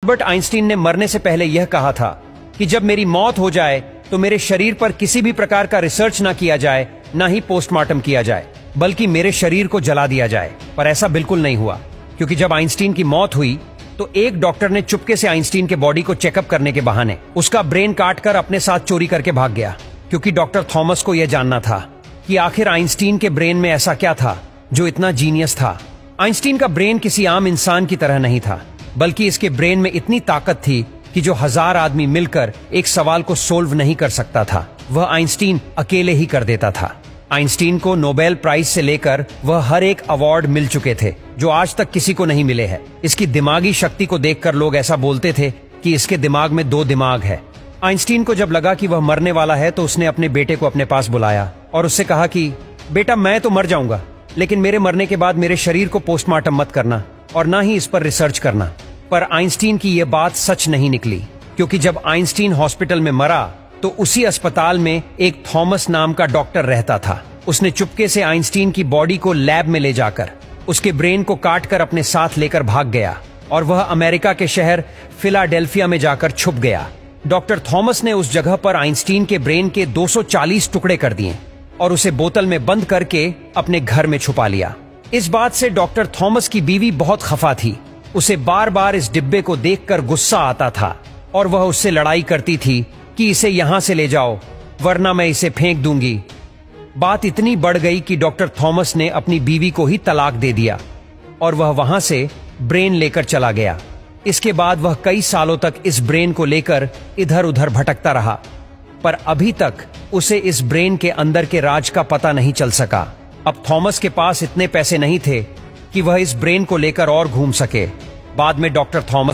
Albert Einstein ने मरने से पहले यह कहा था कि जब मेरी मौत हो जाए तो मेरे शरीर पर किसी भी प्रकार का रिसर्च ना किया जाए, ना ही पोस्टमार्टम किया जाए, बल्कि मेरे शरीर को जला दिया जाए। पर ऐसा बिल्कुल नहीं हुआ, क्योंकि जब आइंस्टीन की मौत हुई तो एक डॉक्टर ने चुपके से आइंस्टीन के बॉडी को चेकअप करने के बहाने उसका ब्रेन काटकर अपने साथ चोरी करके भाग गया, क्योंकि डॉक्टर थॉमस को यह जानना था कि आखिर आइंस्टीन के ब्रेन में ऐसा क्या था जो इतना जीनियस था। आइंस्टीन का ब्रेन किसी आम इंसान की तरह नहीं था, बल्कि इसके ब्रेन में इतनी ताकत थी कि जो 1000 आदमी मिलकर एक सवाल को सोल्व नहीं कर सकता था, वह आइंस्टीन अकेले ही कर देता था। आइंस्टीन को नोबेल प्राइज से लेकर वह हर एक अवार्ड मिल चुके थे जो आज तक किसी को नहीं मिले हैं। इसकी दिमागी शक्ति को देखकर लोग ऐसा बोलते थे कि इसके दिमाग में 2 दिमाग है। आइंस्टीन को जब लगा कि वह मरने वाला है तो उसने अपने बेटे को अपने पास बुलाया और उससे कहा कि बेटा, मैं तो मर जाऊंगा, लेकिन मेरे मरने के बाद मेरे शरीर को पोस्टमार्टम मत करना और ना ही इस पर रिसर्च करना। पर आइंस्टीन की यह बात सच नहीं निकली, क्योंकि जब आइंस्टीन हॉस्पिटल में मरा तो उसी अस्पताल में एक थॉमस नाम का डॉक्टर रहता था। उसने चुपके से आइंस्टीन की बॉडी को लैब में ले जाकर उसके ब्रेन को काटकर अपने साथ लेकर भाग गया और वह अमेरिका के शहर फिलाडेल्फिया में जाकर छुप गया। डॉक्टर थॉमस ने उस जगह पर आइंस्टीन के ब्रेन के 240 टुकड़े कर दिए और उसे बोतल में बंद करके अपने घर में छुपा लिया। इस बात से डॉक्टर थॉमस की बीवी बहुत खफा थी। उसे बार बार इस डिब्बे को देखकर गुस्सा आता था और वह उससे लड़ाई करती थी कि इसे यहां से ले जाओ, वरना मैं इसे फेंक दूंगी। बात इतनी बढ़ गई कि डॉक्टर थॉमस ने अपनी बीवी को ही तलाक दे दिया और वह वहां से ब्रेन लेकर चला गया। इसके बाद वह कई सालों तक इस ब्रेन को लेकर इधर उधर भटकता रहा, पर अभी तक उसे इस ब्रेन के अंदर के राज का पता नहीं चल सका। अब थॉमस के पास इतने पैसे नहीं थे कि वह इस ब्रेन को लेकर और घूम सके। बाद में डॉक्टर थॉमस